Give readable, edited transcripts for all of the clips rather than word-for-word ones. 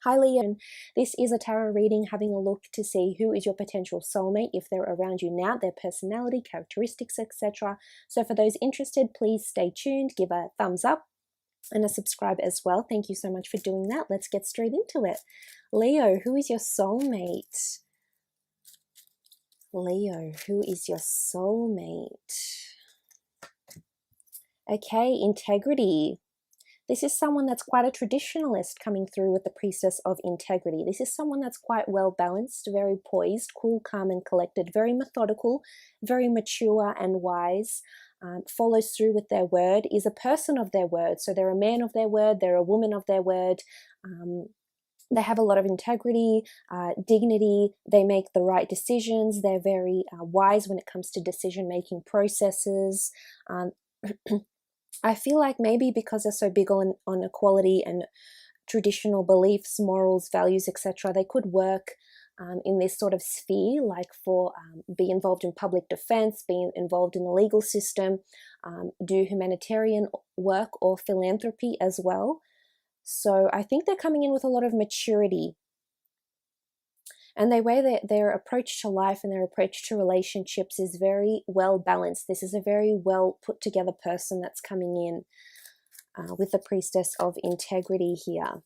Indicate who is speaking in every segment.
Speaker 1: Hi Leo, this is a tarot reading having a look to see who is your potential soulmate, if they're around you now, their personality, characteristics, etc. So for those interested, please stay tuned, give a thumbs up and a subscribe as well. Thank you so much for doing that. Let's get straight into it. Leo, who is your soulmate? Leo, who is your soulmate? Okay, integrity. This is someone that's quite a traditionalist coming through with the Priestess of Integrity. This is someone that's quite well balanced, very poised, cool, calm and collected, very methodical, very mature and wise, follows through with their word, is a person of their word. So they're a man of their word, they're a woman of their word. They have a lot of integrity, dignity, they make the right decisions, they're very wise when it comes to decision-making processes. I feel like maybe because they're so big on equality and traditional beliefs, morals, values, etc., they could work in this sort of sphere, like for be involved in public defense, be involved in the legal system, do humanitarian work or philanthropy as well. So I think they're coming in with a lot of maturity. And the way their approach to life and their approach to relationships is very well balanced. This is a very well put together person that's coming in with the Priestess of Integrity here.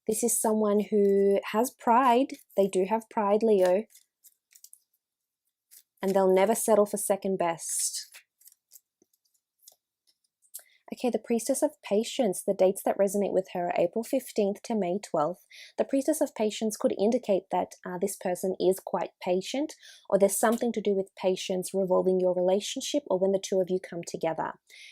Speaker 1: This is someone who has pride. They do have pride, Leo. And they'll never settle for second best. Okay, the Priestess of Patience, the dates that resonate with her are April 15th to May 12th. The Priestess of Patience could indicate that this person is quite patient, or there's something to do with patience revolving your relationship or when the two of you come together.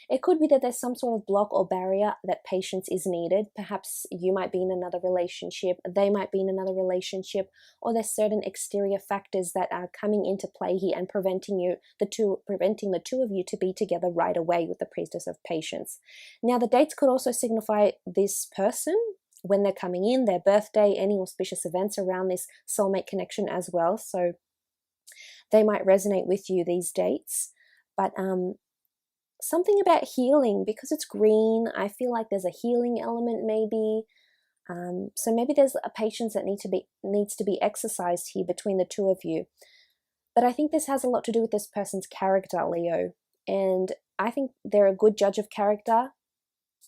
Speaker 1: It could be that there's some sort of block or barrier that patience is needed. Perhaps you might be in another relationship, they might be in another relationship, or there's certain exterior factors that are coming into play here and preventing the two of you to be together right away with the Priestess of Patience. Now, the dates could also signify this person, when they're coming in, their birthday, any auspicious events around this soulmate connection as well. So they might resonate with you, these dates. But something about healing, because it's green, I feel like there's a healing element maybe. So maybe there's a patience that needs to be exercised here between the two of you. But I think this has a lot to do with this person's character, Leo. And I think they're a good judge of character,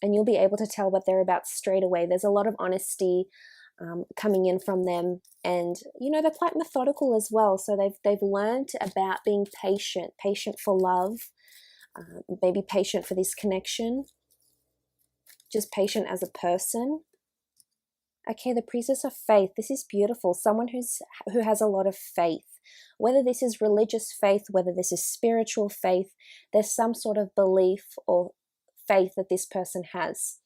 Speaker 1: and you'll be able to tell what they're about straight away. There's a lot of honesty coming in from them, and you know, they're quite methodical as well. So they've learned about being patient for love, maybe patient for this connection, just patient as a person. Okay, the Priestess of Faith. This is beautiful. Someone who has a lot of faith. Whether this is religious faith, whether this is spiritual faith, there's some sort of belief or faith that this person has.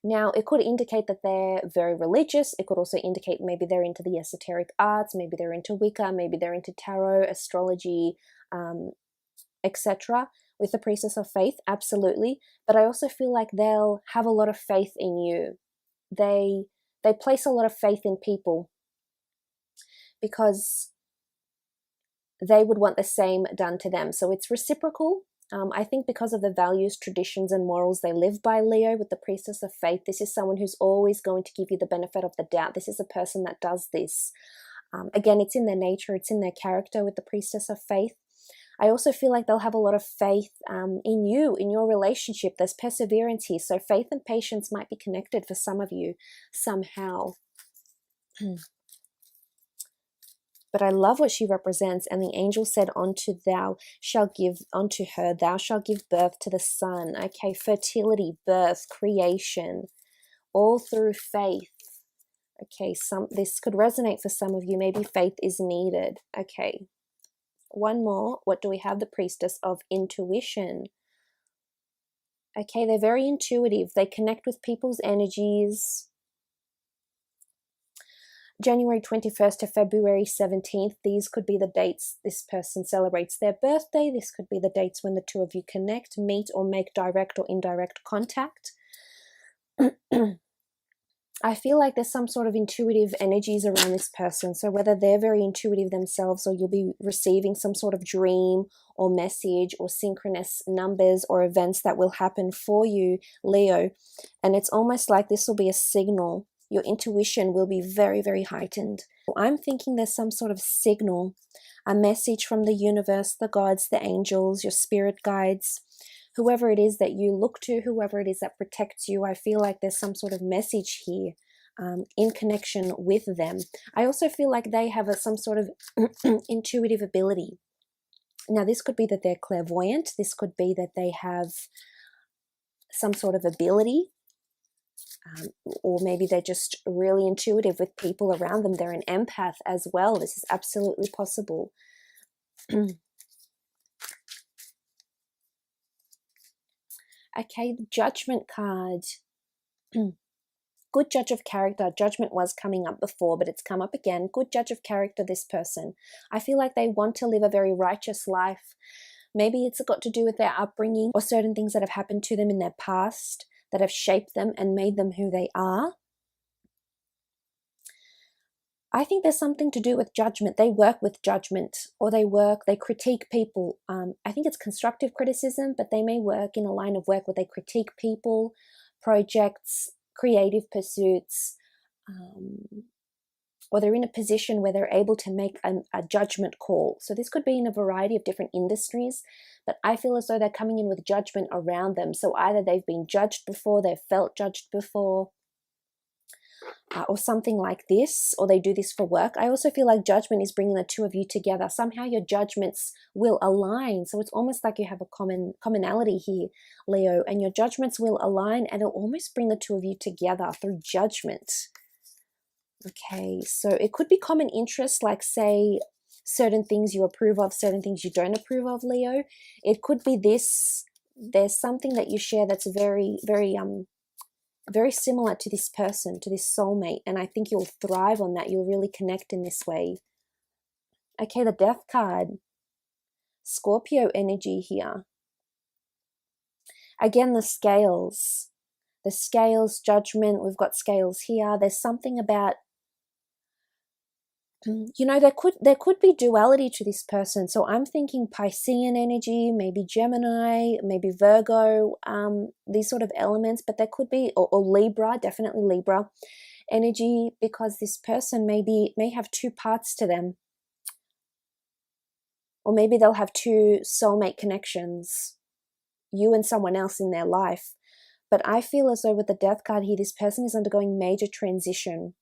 Speaker 1: Now, it could indicate that they're very religious. It could also indicate maybe they're into the esoteric arts, maybe they're into Wicca, maybe they're into tarot, astrology, etc. With the Priestess of Faith, absolutely. But I also feel like they'll have a lot of faith in you. They place a lot of faith in people because they would want the same done to them. So it's reciprocal. I think because of the values, traditions, and morals they live by, Leo, with the Priestess of Faith, this is someone who's always going to give you the benefit of the doubt. This is a person that does this. Again, it's in their nature, it's in their character with the Priestess of Faith. I also feel like they'll have a lot of faith in you, in your relationship. There's perseverance here. So faith and patience might be connected for some of you somehow. But I love what she represents. And the angel said, unto thou shall give unto her, thou shalt give birth to the son. Okay, fertility, birth, creation, all through faith. Okay, this could resonate for some of you. Maybe faith is needed. Okay, one more. What do we have? The Priestess of Intuition. Okay, they're very intuitive. They connect with people's energies. January 21st to February 17th, these could be the dates this person celebrates their birthday. This could be the dates when the two of you connect, meet, or make direct or indirect contact. I feel like there's some sort of intuitive energies around this person. So whether they're very intuitive themselves, or you'll be receiving some sort of dream or message or synchronous numbers or events that will happen for you, Leo. And it's almost like this will be a signal Your intuition will be very, very heightened. I'm thinking there's some sort of signal, a message from the universe, the gods, the angels, your spirit guides, whoever it is that you look to, whoever it is that protects you. I feel like there's some sort of message here in connection with them. I also feel like they have some sort of intuitive ability. Now, this could be that they're clairvoyant. This could be that they have some sort of ability. Or maybe they're just really intuitive with people around them. They're an empath as well. This is absolutely possible. Okay, the Judgment card. Good judge of character. Judgment was coming up before, but it's come up again. Good judge of character, this person. I feel like they want to live a very righteous life. Maybe it's got to do with their upbringing or certain things that have happened to them in their past that have shaped them and made them who they are. I think there's something to do with judgment. They work with judgment, or they critique people. I think it's constructive criticism, but they may work in a line of work where they critique people, projects, creative pursuits, or they're in a position where they're able to make a judgment call. So this could be in a variety of different industries, but I feel as though they're coming in with judgment around them. So either they've been judged before, they've felt judged before, or something like this, or they do this for work. I also feel like judgment is bringing the two of you together. Somehow your judgments will align. So it's almost like you have a commonality here, Leo, and your judgments will align, and it'll almost bring the two of you together through judgment. Okay, so it could be common interests, like say certain things you approve of, certain things you don't approve of, Leo. It could be this. There's something that you share that's very, very very similar to this person, to this soulmate, and I think you'll thrive on that. You'll really connect in this way. Okay, the Death card. Scorpio energy here. Again, the scales. The scales, judgment. We've got scales here. There's something about, you know, there could be duality to this person. So I'm thinking Piscean energy, maybe Gemini, maybe Virgo, these sort of elements, but there could be, or Libra, definitely Libra energy, because this person may have two parts to them. Or maybe they'll have two soulmate connections, you and someone else in their life. But I feel as though with the Death card here, this person is undergoing major transition.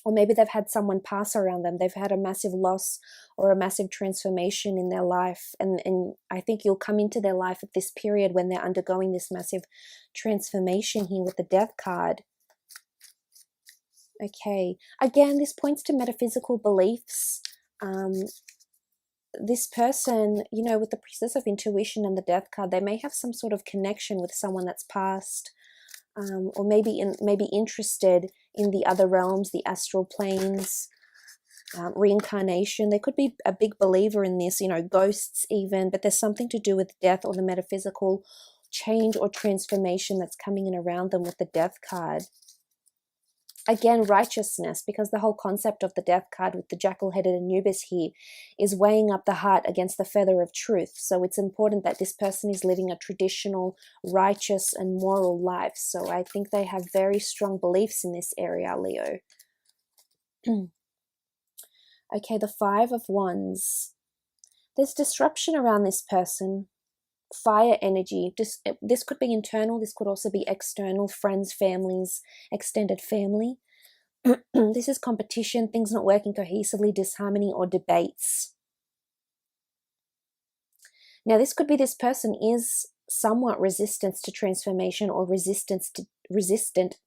Speaker 1: Or maybe they've had someone pass around them. They've had a massive loss or a massive transformation in their life. And I think you'll come into their life at this period when they're undergoing this massive transformation here with the Death card. Okay. Again, this points to metaphysical beliefs. This person, you know, with the Priestess of Intuition and the Death card, they may have some sort of connection with someone that's passed. Or maybe interested in the other realms, the astral planes, reincarnation. They could be a big believer in this, you know, ghosts even, but there's something to do with death or the metaphysical change or transformation that's coming in around them with the Death card. Again, righteousness, because the whole concept of the Death card with the jackal-headed Anubis here is weighing up the heart against the feather of truth. So it's important that this person is living a traditional, righteous and moral life. So I think they have very strong beliefs in this area, Leo. Okay, the Five of Wands. There's disruption around this person. Fire energy. This could be internal. This could also be external. Friends, families, extended family. This is competition, things not working cohesively, disharmony or debates. Now, this could be this person is somewhat resistant to transformation or resistant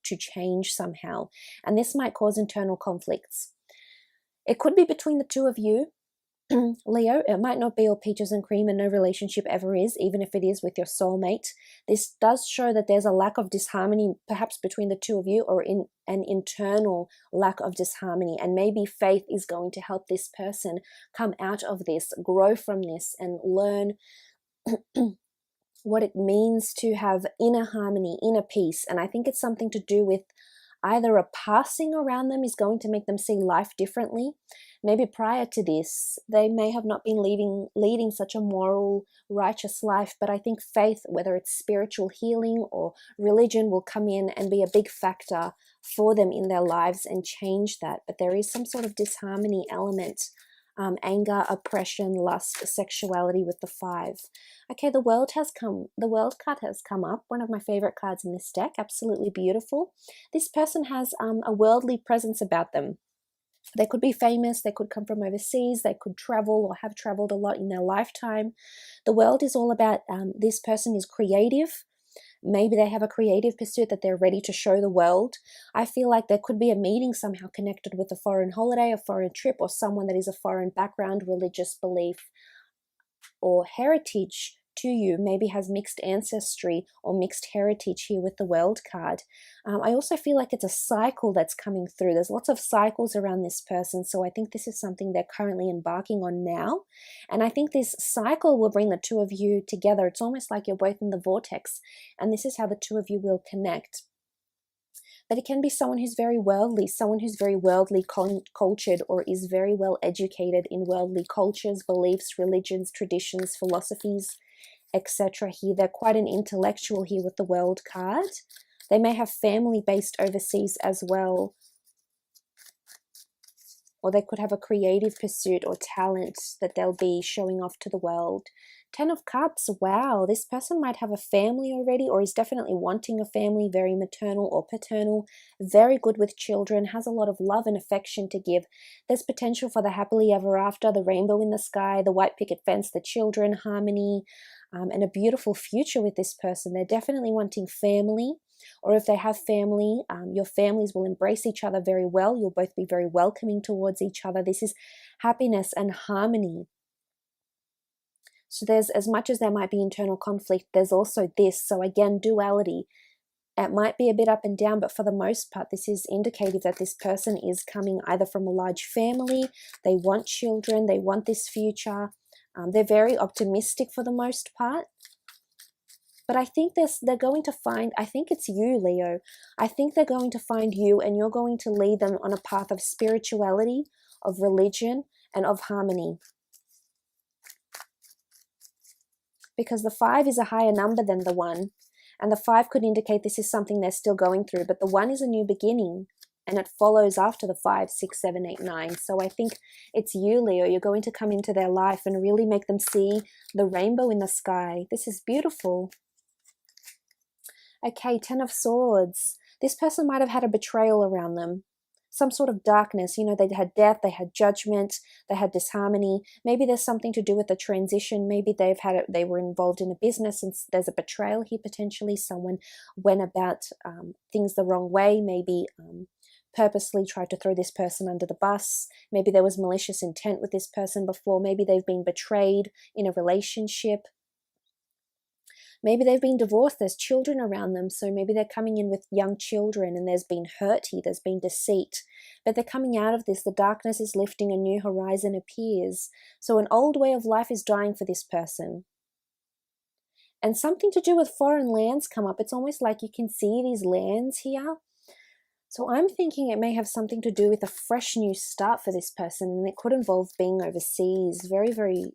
Speaker 1: to change somehow. And this might cause internal conflicts. It could be between the two of you. Leo, it might not be all peaches and cream, and no relationship ever is, even if it is with your soulmate. This does show that there's a lack of disharmony, perhaps between the two of you, or in an internal lack of disharmony. And maybe faith is going to help this person come out of this, grow from this, and learn what it means to have inner harmony, inner peace. And I think it's something to do with either a passing around them is going to make them see life differently. Maybe prior to this, they may have not been leading such a moral, righteous life, but I think faith, whether it's spiritual healing or religion, will come in and be a big factor for them in their lives and change that. But there is some sort of disharmony element, anger, oppression, lust, sexuality with the 5. Okay, the world card has come up, one of my favorite cards in this deck, absolutely beautiful. This person has a worldly presence about them. They could be famous, they could come from overseas, they could travel or have traveled a lot in their lifetime. The world is all about this person is creative. Maybe they have a creative pursuit that they're ready to show the world. I feel like there could be a meeting somehow connected with a foreign holiday, a foreign trip, or someone that is a foreign background, religious belief, or heritage to you, maybe has mixed ancestry or mixed heritage here with the World card. I also feel like it's a cycle that's coming through. There's lots of cycles around this person, so I think this is something they're currently embarking on now. And I think this cycle will bring the two of you together. It's almost like you're both in the vortex, and this is how the two of you will connect. But it can be someone who's very worldly, cultured, or is very well educated in worldly cultures, beliefs, religions, traditions, philosophies, etc. Here, they're quite an intellectual here with the World card. They may have family based overseas as well, or they could have a creative pursuit or talent that they'll be showing off to the world. 10 of Cups, wow, this person might have a family already, or is definitely wanting a family, very maternal or paternal, very good with children, has a lot of love and affection to give. There's potential for the happily ever after, the rainbow in the sky, the white picket fence, the children, harmony, and a beautiful future with this person. They're definitely wanting family, or if they have family, your families will embrace each other very well. You'll both be very welcoming towards each other. This is happiness and harmony. So there's, as much as there might be internal conflict, there's also this. So again, duality. It might be a bit up and down, but for the most part, this is indicative that this person is coming either from a large family, they want children, they want this future. They're very optimistic for the most part. But I think they're going to find, I think it's you, Leo. I think they're going to find you, and you're going to lead them on a path of spirituality, of religion, and of harmony. Because the 5 is a higher number than the 1. And the 5 could indicate this is something they're still going through. But the 1 is a new beginning. And it follows after the 5, 6, 7, 8, 9. So I think it's you, Leo. You're going to come into their life and really make them see the rainbow in the sky. This is beautiful. Okay, 10 of Swords. This person might have had a betrayal around them. Some sort of darkness. You know, they had death, they had judgment, they had disharmony. Maybe there's something to do with the transition. Maybe they were involved in a business and there's a betrayal here potentially. Someone went about things the wrong way. Maybe purposely tried to throw this person under the bus. Maybe there was malicious intent with this person before. Maybe they've been betrayed in a relationship. Maybe they've been divorced, there's children around them, so maybe they're coming in with young children and there's been hurt here, there's been deceit. But they're coming out of this, the darkness is lifting, a new horizon appears. So an old way of life is dying for this person. And something to do with foreign lands come up. It's almost like you can see these lands here. So I'm thinking it may have something to do with a fresh new start for this person, and it could involve being overseas. Very, very,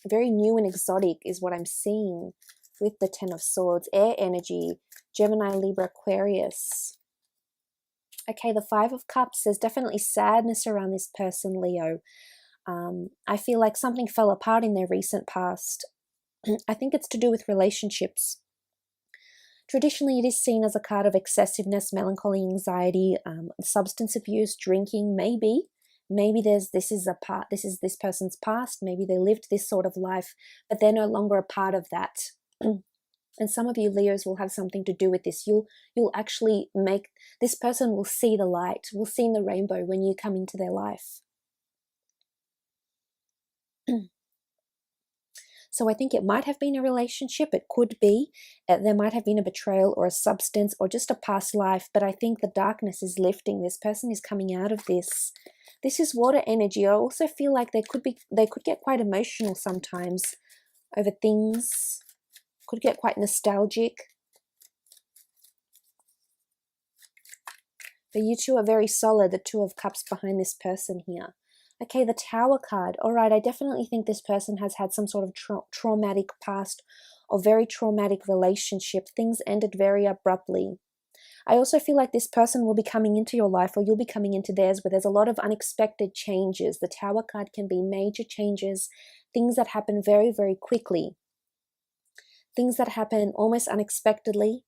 Speaker 1: very new and exotic is what I'm seeing with the 10 of Swords. Air energy, Gemini, Libra, Aquarius. Okay, the 5 of Cups. There's definitely sadness around this person, Leo. I feel like something fell apart in their recent past. I think it's to do with relationships. Traditionally, it is seen as a card of excessiveness, melancholy, anxiety, substance abuse, drinking, maybe. Maybe this is this person's past. Maybe they lived this sort of life, but they're no longer a part of that. And some of you Leos will have something to do with this. You'll actually make, this person will see the light, will see the rainbow when you come into their life. So I think it might have been a relationship. It could be. There might have been a betrayal or a substance or just a past life. But I think the darkness is lifting. This person is coming out of this. This is water energy. I also feel like they could get quite emotional sometimes over things. Could get quite nostalgic. But you two are very solid, the Two of Cups behind this person here. Okay, the Tower card. All right, I definitely think this person has had some sort of traumatic past or very traumatic relationship. Things ended very abruptly. I also feel like this person will be coming into your life, or you'll be coming into theirs, where there's a lot of unexpected changes. The Tower card can be major changes, things that happen very, very quickly, things that happen almost unexpectedly.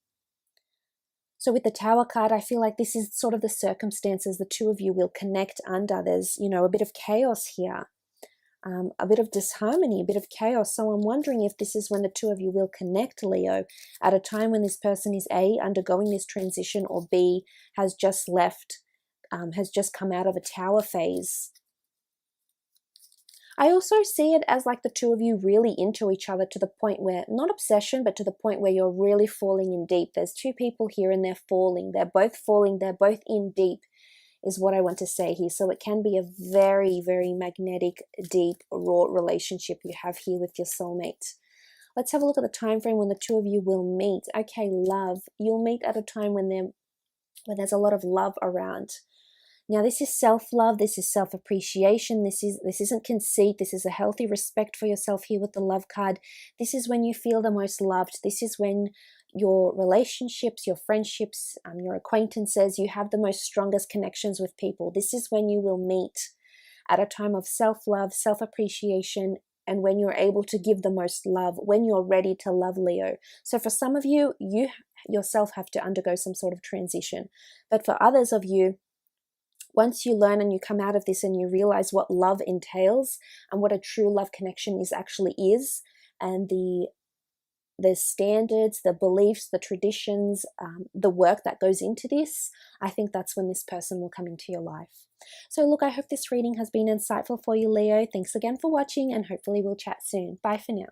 Speaker 1: So with the Tower card, I feel like this is sort of the circumstances the two of you will connect under. There's, you know, a bit of chaos here, a bit of disharmony, a bit of chaos. So I'm wondering if this is when the two of you will connect, Leo, at a time when this person is A, undergoing this transition, or B, has just left, has just come out of a Tower phase. I also see it as like the two of you really into each other, to the point where, not obsession, but to the point where you're really falling in deep. There's two people here and they're falling. They're both falling. They're both in deep, is what I want to say here. So it can be a very, very magnetic, deep, raw relationship you have here with your soulmate. Let's have a look at the time frame when the two of you will meet. Okay, love. You'll meet at a time when there's a lot of love around. Now, this is self-love, this is self-appreciation, this isn't conceit, this is a healthy respect for yourself here with the Love card. This is when you feel the most loved. This is when your relationships, your friendships, your acquaintances, you have the most strongest connections with people. This is when you will meet at a time of self-love, self-appreciation, and when you're able to give the most love, when you're ready to love, Leo. So for some of you, you yourself have to undergo some sort of transition. But for others of you, once you learn and you come out of this and you realize what love entails and what a true love connection actually is, and the standards, the beliefs, the traditions, the work that goes into this, I think that's when this person will come into your life. So look, I hope this reading has been insightful for you, Leo. Thanks again for watching, and hopefully we'll chat soon. Bye for now.